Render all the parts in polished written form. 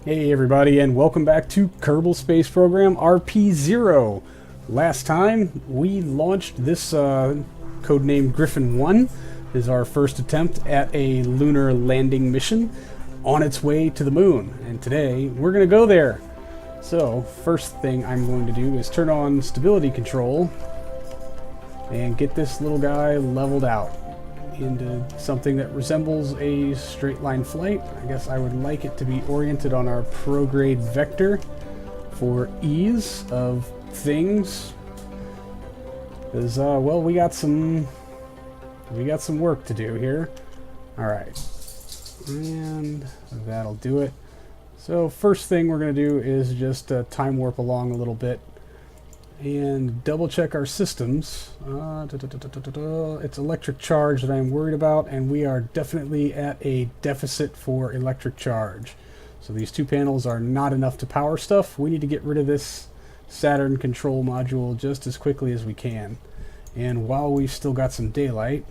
Hey everybody, and welcome back to Kerbal Space Program RP-0. Last time we launched this codenamed Griffin 1 is our first attempt at a lunar landing mission on its way to the moon, and today we're going to go there. So first thing I'm going to do is turn on stability control and get this little guy leveled out into something that resembles a straight line flight. I guess I would like it to be oriented on our prograde vector for ease of things. Because, well, we got some work to do here. Alright. And that'll do it. So first thing we're going to do is just time warp along a little bit and double check our systems. It's electric charge that I'm worried about, and we are definitely at a deficit for electric charge. So these two panels are not enough to power stuff. We need to get rid of this Saturn control module just as quickly as we can. And while we've still got some daylight,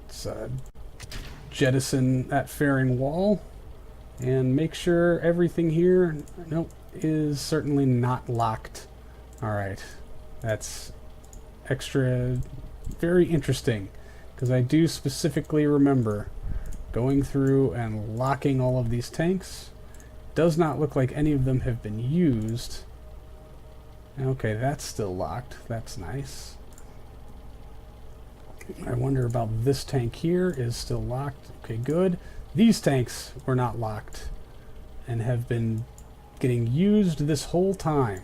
let's jettison that fairing wall and make sure everything here, nope, is certainly not locked. Alright, that's very interesting, because I do specifically remember going through and locking all of these tanks. Does not look like any of them have been used. Okay, that's still locked. That's nice. I wonder about this tank here is still locked. Okay, good. These tanks were not locked and have been getting used this whole time.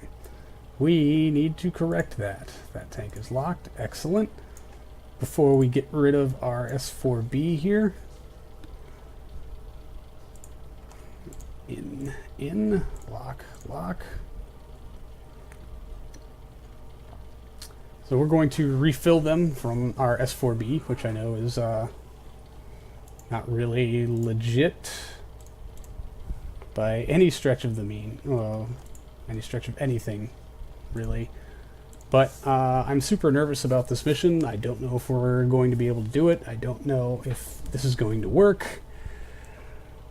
We need to correct that. That tank is locked. Excellent. Before we get rid of our S4B here. In, lock. So we're going to refill them from our S4B, which I know is not really legit by any stretch of the mean, any stretch of anything, really. But I'm super nervous about this mission. I don't know if we're going to be able to do it. I don't know if this is going to work.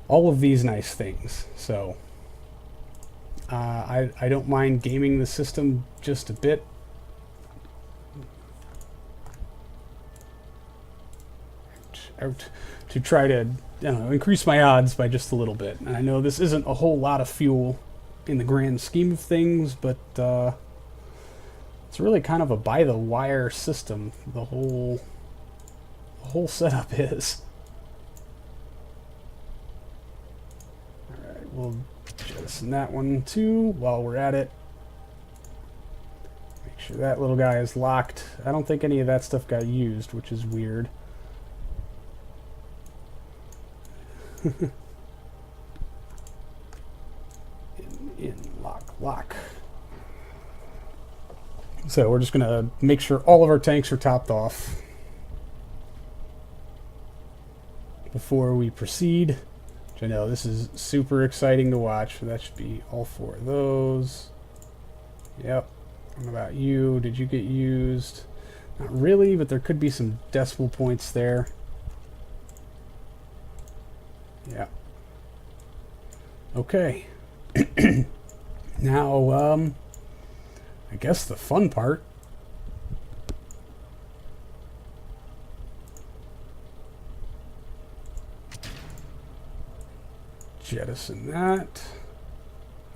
All of these nice things. So I don't mind gaming the system just a bit. Out to try to, I don't know, increase my odds by just a little bit. And I know this isn't a whole lot of fuel in the grand scheme of things, but it's really kind of a by-the-wire system. The whole setup is. All right, we'll jettison that one too while we're at it. Make sure that little guy is locked. I don't think any of that stuff got used, which is weird. in, lock. So we're just going to make sure all of our tanks are topped off before we proceed. Which I know this is super exciting to watch. So that should be all four of those. Yep. What about you? Did you get used? Not really, but there could be some decimal points there. Yeah. Okay. Now, I guess the fun part. Jettison that.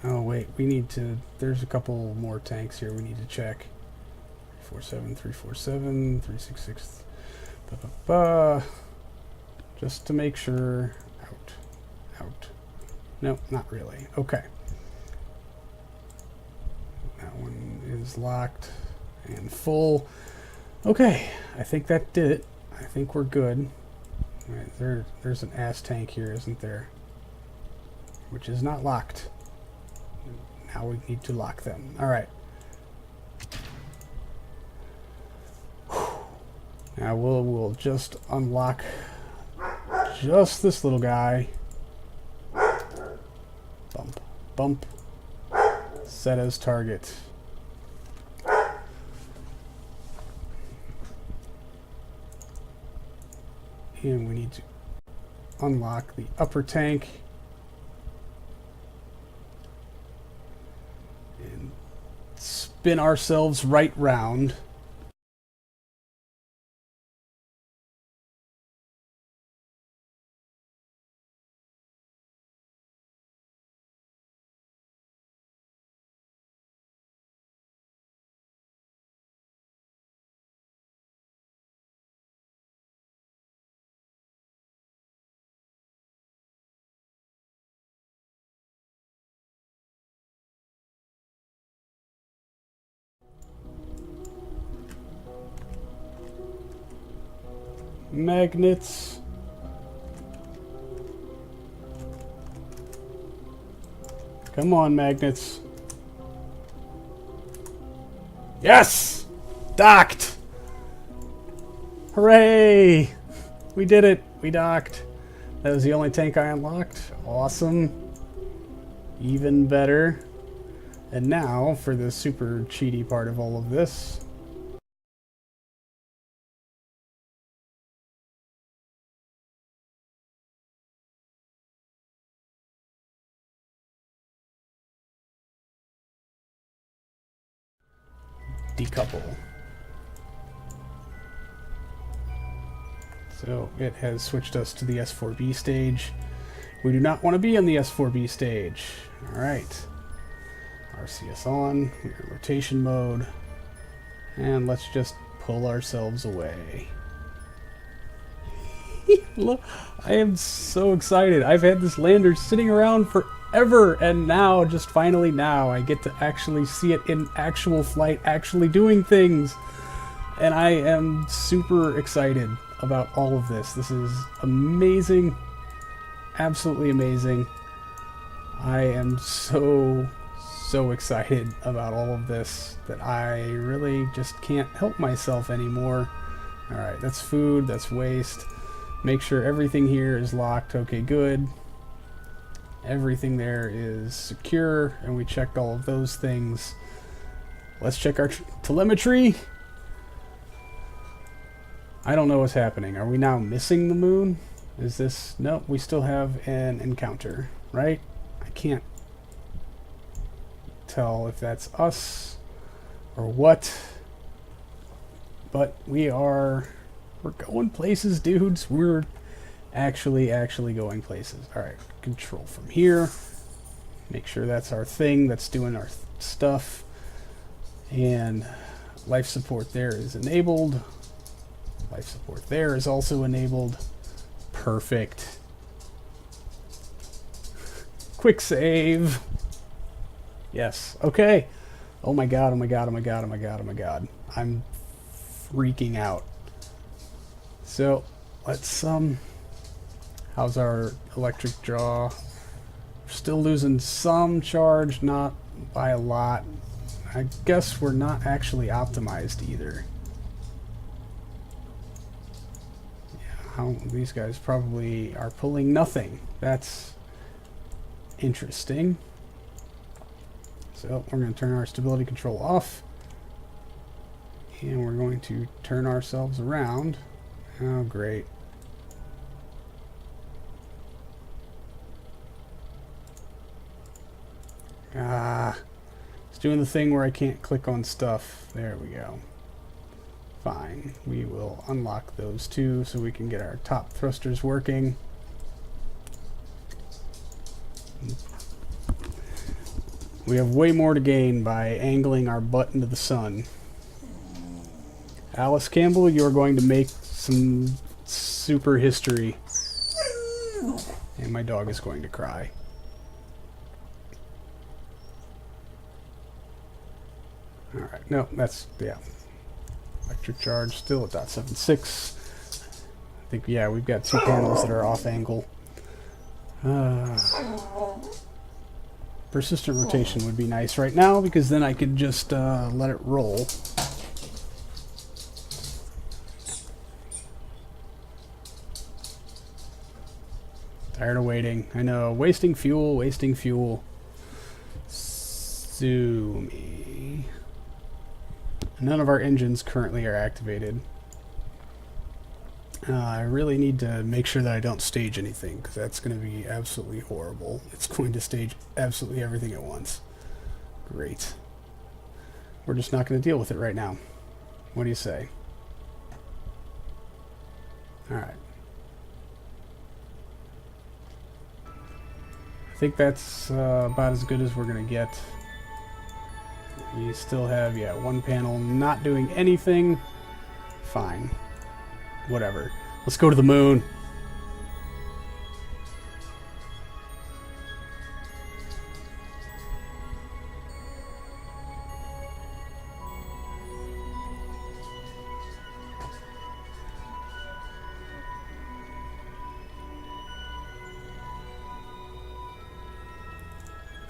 Oh, wait, we need to, there's a couple more tanks here we need to check. 347, 347, 366. Just to make sure. Out. Nope, not really. Okay. That one is locked and full. Okay, I think that did it. I think we're good. All right, there's an ass tank here, isn't there? Which is not locked. Now we need to lock them. All right. Now we'll just unlock just this little guy. Bump. Set as target. And we need to unlock the upper tank. And spin ourselves right round. Magnets. Come on, magnets. Yes! Docked! Hooray! We did it! We docked. That was the only tank I unlocked. Awesome. Even better. And now, for the super cheaty part of all of this. Decouple. So it has switched us to the S4B stage. We do not want to be on the S4B stage. Alright. RCS on. We're in rotation mode. And let's just pull ourselves away. Look, I am so excited. I've had this lander sitting around forever, and now, just finally now, I get to actually see it in actual flight, actually doing things. And I am super excited about all of this. This is amazing. Absolutely amazing. I am so excited about all of this that I really just can't help myself anymore. Alright, that's food, that's waste. Make sure everything here is locked. Okay, good. Everything there is secure, and we checked all of those things. Let's check our telemetry. I don't know what's happening. Are we now missing the moon? Is this... Nope, we still have an encounter, right? I can't tell if that's us or what. But we're going places, dudes. We're actually going places. Alright, control from here. Make sure that's our thing that's doing our stuff. And life support there is enabled. Life support there is also enabled. Perfect. Quick save. Yes. Okay. Oh my god, oh my god, oh my god, oh my god, oh my god. I'm freaking out. So, let's, how's our electric draw? Still losing some charge, not by a lot. I guess we're not actually optimized either. Yeah, how these guys probably are pulling nothing. That's interesting. So, we're going to turn our stability control off. And we're going to turn ourselves around. Oh, great. It's doing the thing where I can't click on stuff. There we go. Fine. We will unlock those two so we can get our top thrusters working. We have way more to gain by angling our butt into the sun. Alice Campbell, you're going to make some super history. And my dog is going to cry. Alright, no, that's, yeah. Electric charge still at .76. I think, yeah, we've got two panels that are off angle. Persistent rotation would be nice right now, because then I could just let it roll. Tired of waiting. I know. Wasting fuel, wasting fuel. Sue me. None of our engines currently are activated. I really need to make sure that I don't stage anything, because that's going to be absolutely horrible. It's going to stage absolutely everything at once. Great. We're just not going to deal with it right now. What do you say? Alright. I think that's about as good as we're going to get. We still have, yeah, one panel not doing anything. Fine. Whatever. Let's go to the moon.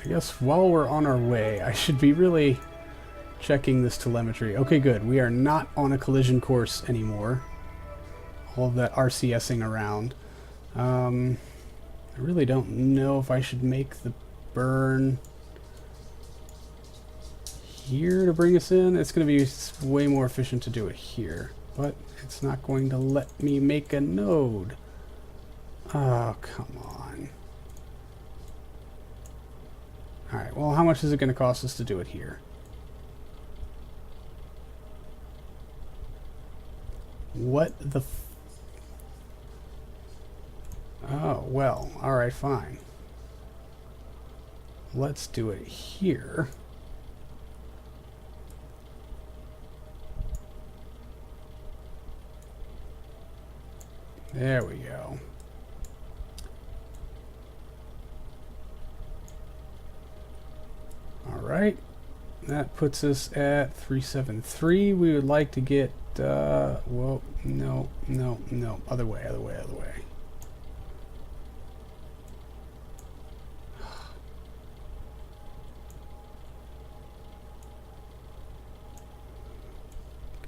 I guess while we're on our way, I should be really checking this telemetry. Okay, good. We are not on a collision course anymore. All of that RCSing around. I really don't know if I should make the burn here to bring us in. It's going to be way more efficient to do it here, but it's not going to let me make a node. Oh, come on. Alright, well, how much is it going to cost us to do it here? What the oh, well, alright, fine. Let's do it here. There we go. Alright, that puts us at 373. We would like to get, well, no, other way.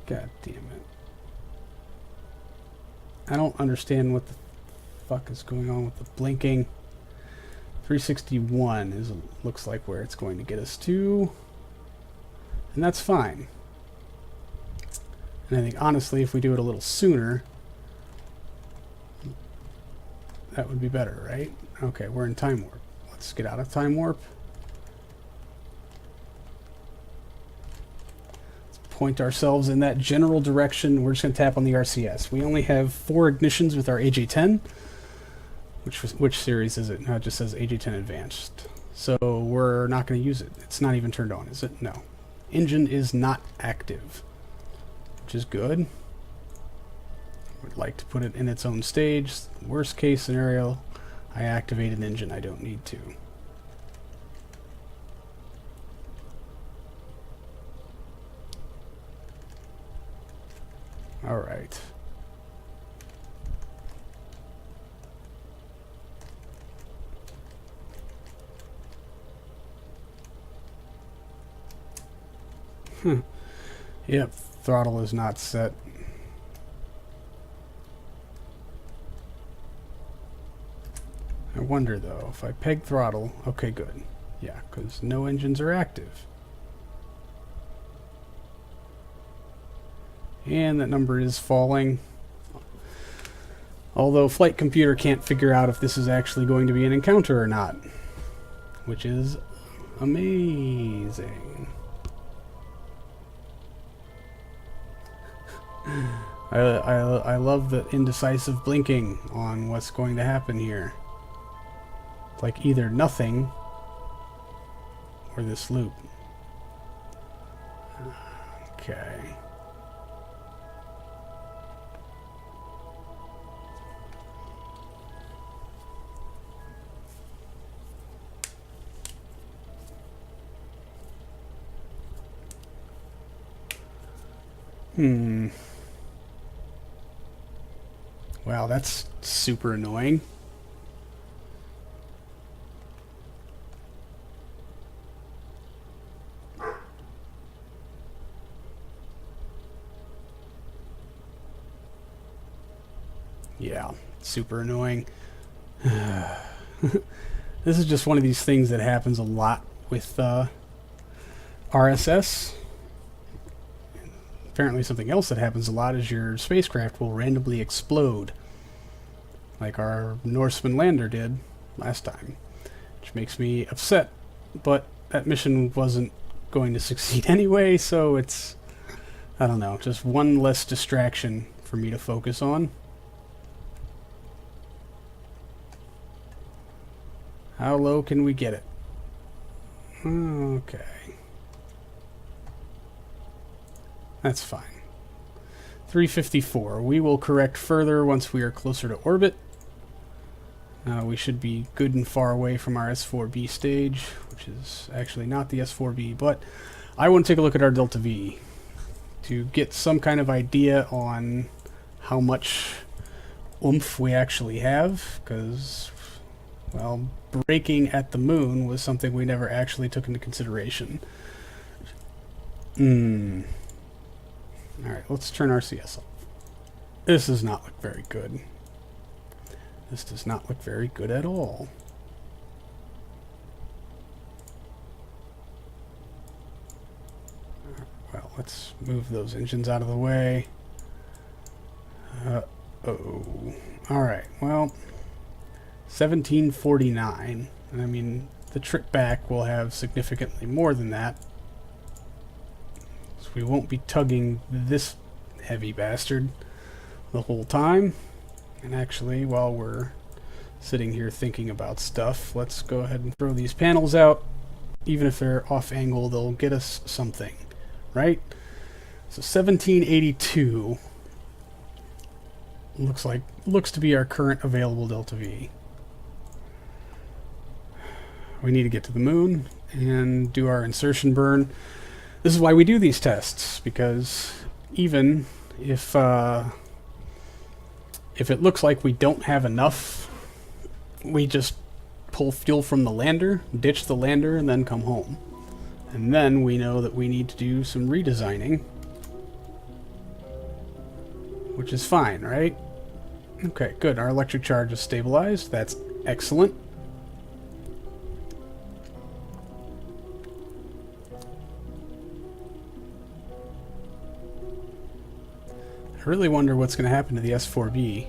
God damn it. I don't understand what the fuck is going on with the blinking. 361 is looks like where it's going to get us to, and that's fine. And I think honestly, if we do it a little sooner, that would be better, right? Okay, we're in time warp. Let's get out of time warp. Let's point ourselves in that general direction. We're just going to tap on the RCS. We only have 4 ignitions with our AJ10. Which series is it? No, it just says AJ10 Advanced. So we're not going to use it. It's not even turned on, is it? No. Engine is not active, which is good. Would like to put it in its own stage. Worst case scenario, I activate an engine I don't need to. All right. Yep, throttle is not set. I wonder though, if I peg throttle, okay, good. Yeah, because no engines are active. And that number is falling. Although Flight Computer can't figure out if this is actually going to be an encounter or not. Which is amazing. I love the indecisive blinking on what's going to happen here. It's like either nothing or this loop. Okay. Wow, that's super annoying. Yeah, super annoying. This is just one of these things that happens a lot with RSS. apparently something else that happens a lot is your spacecraft will randomly explode, like our Norseman lander did last time, which makes me upset, but that mission wasn't going to succeed anyway, so it's, I don't know, just one less distraction for me to focus on. How low can we get it? Okay. That's fine. 354. We will correct further once we are closer to orbit. We should be good and far away from our S4B stage, which is actually not the S4B, but I want to take a look at our Delta V to get some kind of idea on how much oomph we actually have, because, well, braking at the moon was something we never actually took into consideration. Alright, let's turn RCS off. This does not look very good. This does not look very good at all. Well, let's move those engines out of the way. Alright, well, 1749. I mean, the trip back will have significantly more than that. So we won't be tugging this heavy bastard the whole time. And actually, while we're sitting here thinking about stuff, let's go ahead and throw these panels out. Even if they're off angle, they'll get us something, right? So 1782 looks to be our current available Delta V. We need to get to the moon and do our insertion burn. This is why we do these tests, because even if it looks like we don't have enough, we just pull fuel from the lander, ditch the lander, and then come home. And then we know that we need to do some redesigning, which is fine, right? Okay, good. Our electric charge is stabilized. That's excellent. I really wonder what's going to happen to the S4B,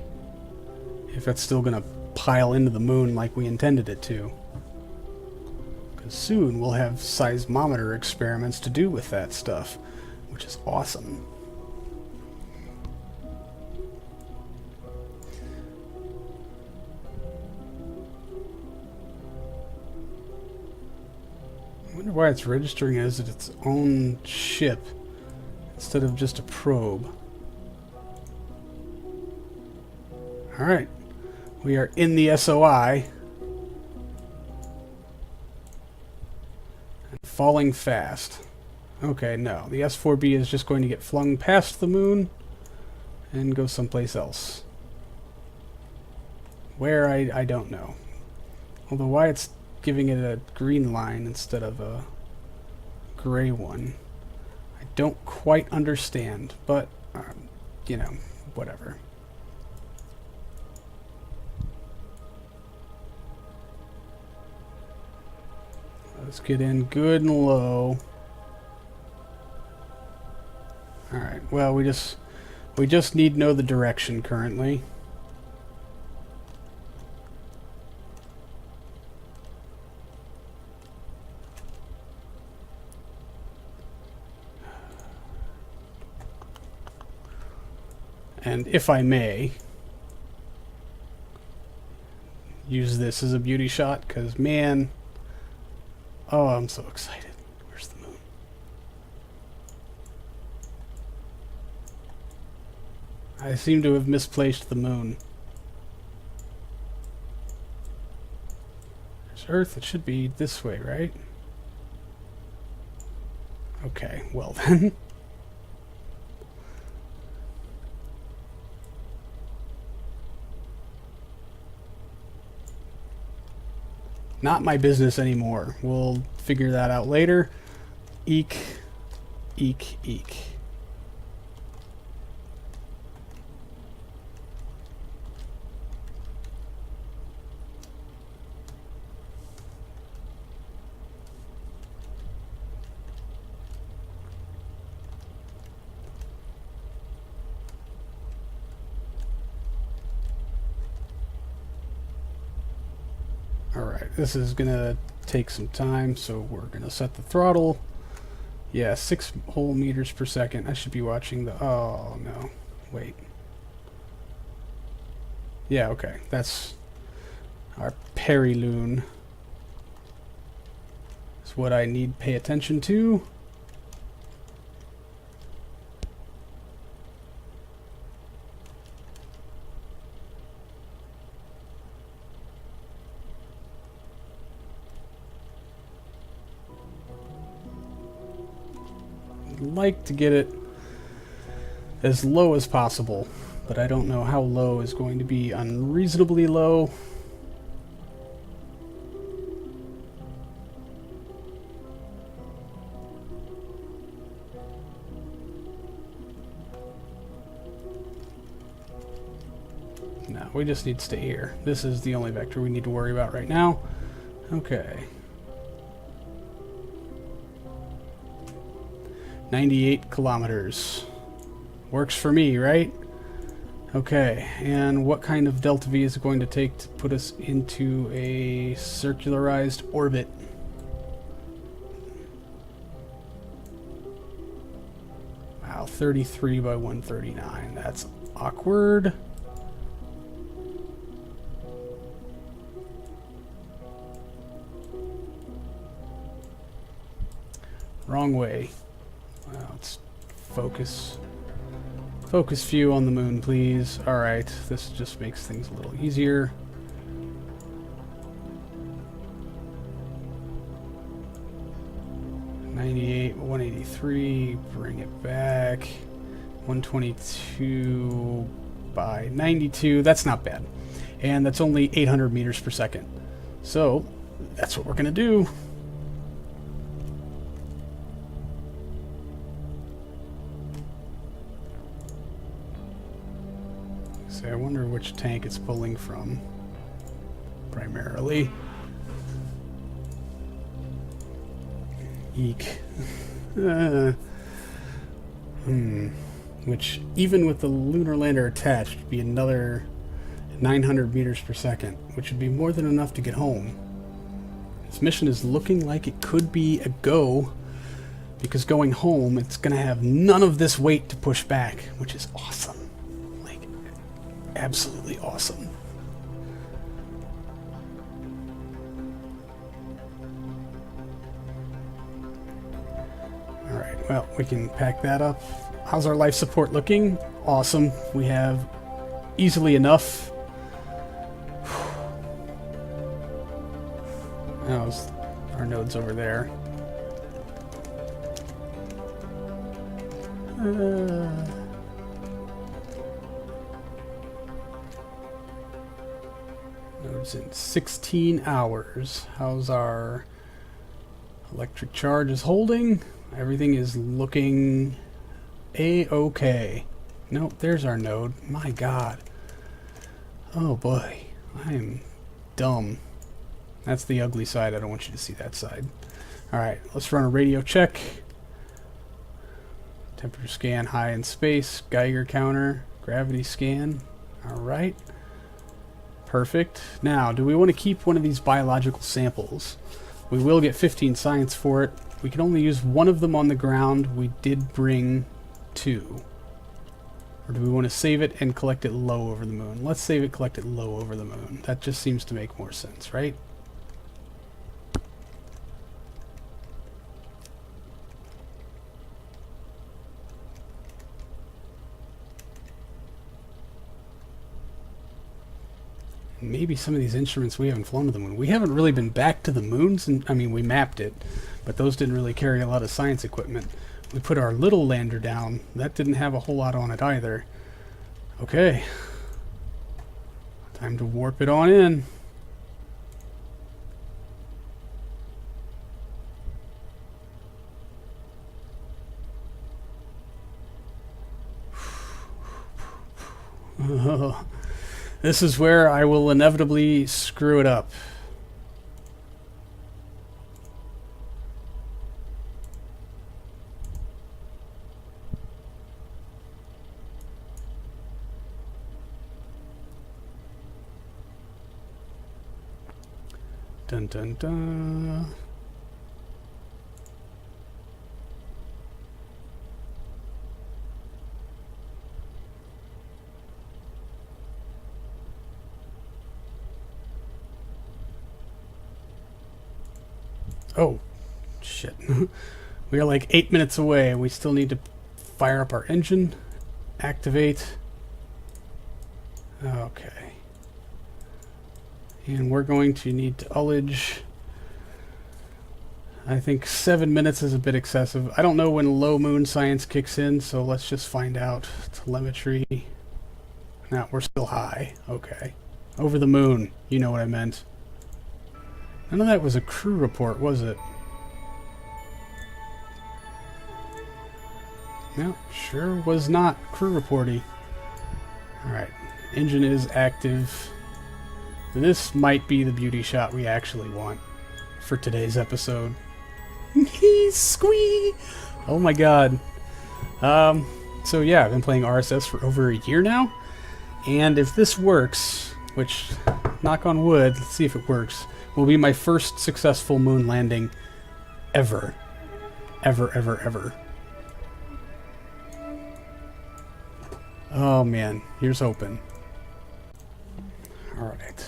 if it's still going to pile into the moon like we intended it to. Because soon we'll have seismometer experiments to do with that stuff, which is awesome. I wonder why it's registering as its own ship instead of just a probe. Alright, we are in the SOI. And falling fast. Okay, no. The S4B is just going to get flung past the moon and go someplace else. Where, I don't know. Although why it's giving it a green line instead of a gray one, I don't quite understand. But, you know, whatever. Let's get in good and low. Alright, well, we just need to know the direction currently. And if I may use this as a beauty shot, because man, oh, I'm so excited. Where's the moon? I seem to have misplaced the moon. There's Earth. It should be this way, right? Okay, well then. Not my business anymore. We'll figure that out later. Eek, eek, eek. Alright, this is gonna take some time, so we're gonna set the throttle. Yeah, 6 whole meters per second. I should be watching the... Oh, no. Wait. Yeah, okay. That's our periloon. That's what I need to pay attention to. Like to get it as low as possible, but I don't know how low is going to be unreasonably low. No, we just need to stay here. This is the only vector we need to worry about right now. Okay. 98 kilometers. Works for me, right? Okay, and what kind of delta V is it going to take to put us into a circularized orbit? Wow, 33 by 139. That's awkward. Wrong way. Well, let's focus. Focus view on the moon, please. Alright, this just makes things a little easier. $98, 183, bring it back. 122 by 92, that's not bad. And that's only 800 meters per second. So, that's what we're gonna do. I wonder which tank it's pulling from, primarily. Eek. Which, even with the lunar lander attached, would be another 900 meters per second, which would be more than enough to get home. This mission is looking like it could be a go, because going home, it's going to have none of this weight to push back, which is awesome. Absolutely awesome. Alright, well, we can pack that up. How's our life support looking? Awesome. We have easily enough. How's our nodes over there? Nodes in 16 hours. How's our electric charge is holding? Everything is looking a-okay. Nope, there's our node. My god. Oh boy. I am dumb. That's the ugly side. I don't want you to see that side. Alright, let's run a radio check. Temperature scan high in space. Geiger counter. Gravity scan. Alright. Perfect. Now, do we want to keep one of these biological samples? We will get 15 science for it. We can only use one of them on the ground. We did bring 2. Or do we want to save it and collect it low over the moon? Let's save it, collect it low over the moon. That just seems to make more sense, right? Maybe some of these instruments we haven't flown to the moon. We haven't really been back to the moons, and I mean, we mapped it, but those didn't really carry a lot of science equipment. We put our little lander down. That didn't have a whole lot on it either. Okay. Time to warp it on in. Oh. This is where I will inevitably screw it up. Dun dun dun. Oh, shit. We are like 8 minutes away, and we still need to fire up our engine. Activate. Okay. And we're going to need to ullage. I think 7 minutes is a bit excessive. I don't know when low moon science kicks in, so let's just find out. Telemetry. No, we're still high. Okay. Over the moon. You know what I meant. None of that was a crew report, was it? No, sure was not crew reporty. Alright, engine is active. This might be the beauty shot we actually want for today's episode. Squee! Oh my god. So yeah, I've been playing RSS for over a year now. And if this works, which, knock on wood, let's see if it works, will be my first successful moon landing ever. Ever, ever, ever. Oh man, here's hoping. Alright.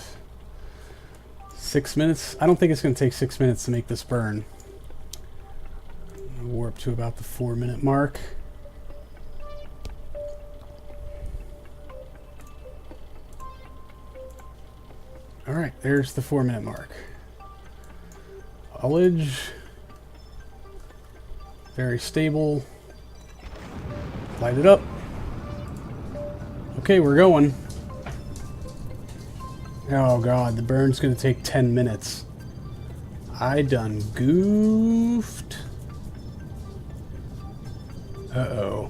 6 minutes? I don't think it's going to take 6 minutes to make this burn. Warp to about the 4-minute mark. Alright, there's the 4-minute mark. Ullage. Very stable. Light it up. Okay, we're going. Oh god, the burn's gonna take 10 minutes. I done goofed. Uh-oh.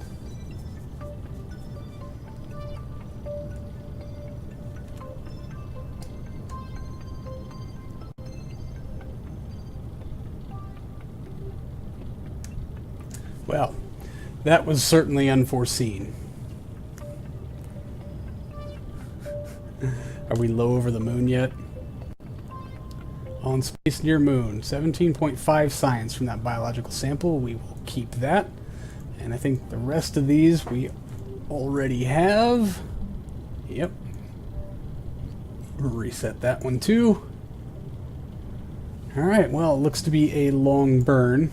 Well, that was certainly unforeseen. Are we low over the moon yet? On space near moon. 17.5 science from that biological sample. We will keep that. And I think the rest of these we already have. Yep. Reset that one too. Alright, well, it looks to be a long burn.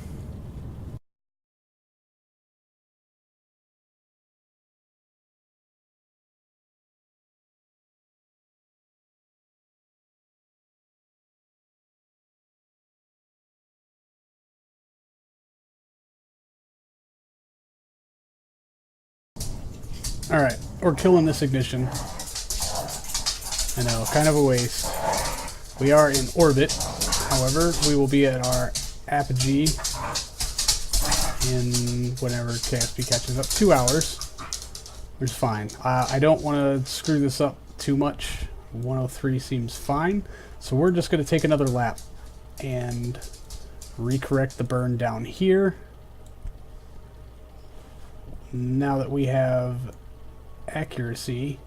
Alright, we're killing this ignition. I know, kind of a waste. We are in orbit, however, we will be at our apogee in whenever KSP catches up. 2 hours, which is fine. I don't want to screw this up too much. 103 seems fine, so we're just going to take another lap and recorrect the burn down here. Now that we have accuracy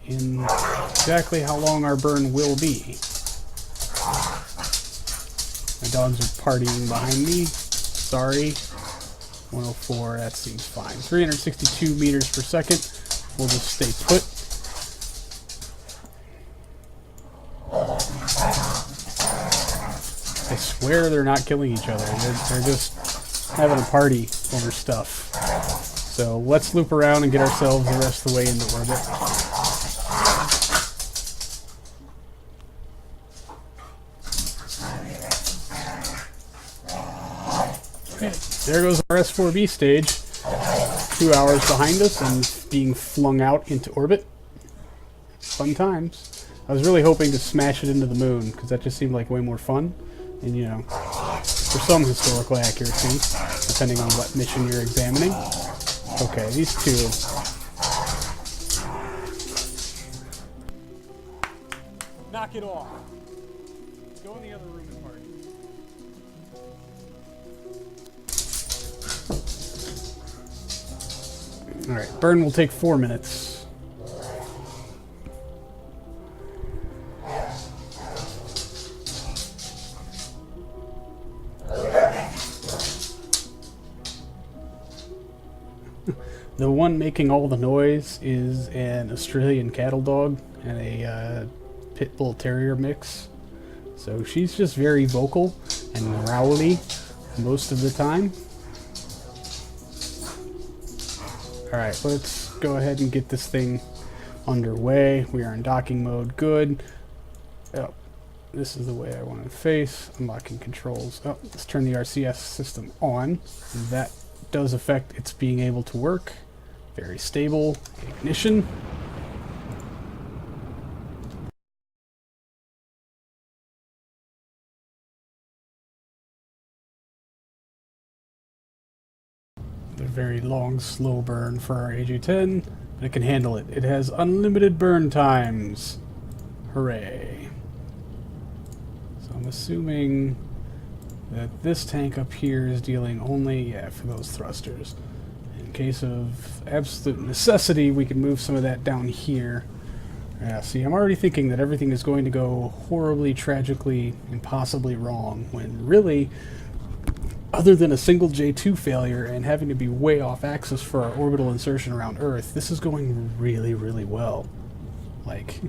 in exactly how long our burn will be. My dogs are partying behind me. Sorry. 104, that seems fine. 362 meters per second. We'll just stay put. I swear they're not killing each other. They're just having a party over stuff. So let's loop around and get ourselves the rest of the way into orbit. Okay, there goes our S4B stage. 2 hours behind us and being flung out into orbit. Fun times. I was really hoping to smash it into the moon, because that just seemed like way more fun. And, you know, for some historical accuracy, depending on what mission you're examining. Okay, these two. Knock it off. Let's go in the other room and party. Alright, burn will take 4 minutes. The one making all the noise is an Australian cattle dog and a pit bull terrier mix. So she's just very vocal and growly most of the time. Alright, let's go ahead and get this thing underway. We are in docking mode. Good. Oh, this is the way I want to face. Unlocking controls. Oh, let's turn the RCS system on. That does affect its being able to work. Very stable. Ignition. A very long, slow burn for our AJ-10, but it can handle it. It has unlimited burn times. Hooray. So I'm assuming that this tank up here is dealing only, for those thrusters. In case of absolute necessity, we can move some of that down here. Yeah, see, I'm already thinking that everything is going to go horribly, tragically, impossibly wrong, when really, other than a single J2 failure and having to be way off axis for our orbital insertion around Earth, this is going really, really well. Like,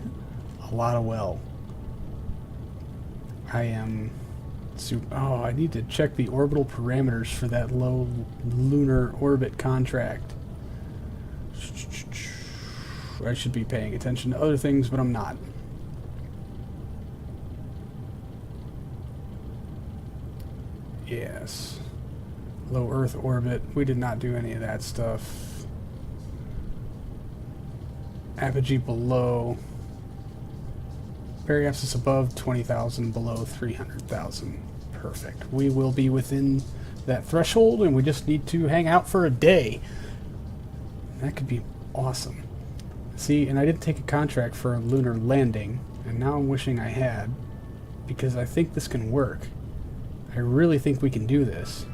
a lot of well. I am... Oh, I need to check the orbital parameters for that low lunar orbit contract. I should be paying attention to other things, but I'm not. Yes. Low Earth orbit. We did not do any of that stuff. Apogee below. Periapsis above 20,000, below 300,000. Perfect. We will be within that threshold, and we just need to hang out for a day. That could be awesome. See, and I didn't take a contract for a lunar landing, and now I'm wishing I had, because I think this can work. I really think we can do this.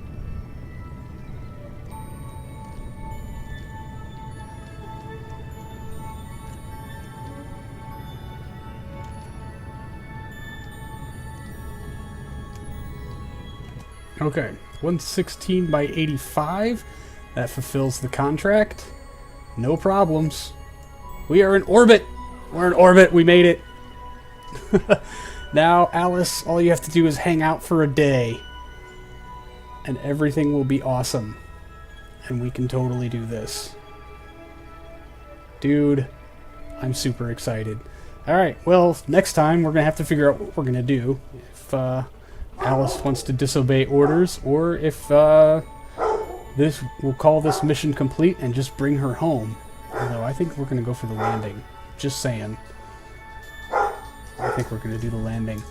Okay, 116 by 85. That fulfills the contract. No problems. We are in orbit. We're in orbit. We made it. Now, Alice, all you have to do is hang out for a day. And everything will be awesome. And we can totally do this. Dude, I'm super excited. Alright, well, next time we're going to have to figure out what we're going to do. If Alice wants to disobey orders, or if we'll call this mission complete and just bring her home. Although I think we're going to go for the landing. Just saying. I think we're going to do the landing.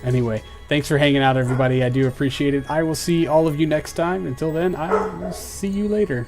Anyway, thanks for hanging out, everybody. I do appreciate it. I will see all of you next time. Until then, I will see you later.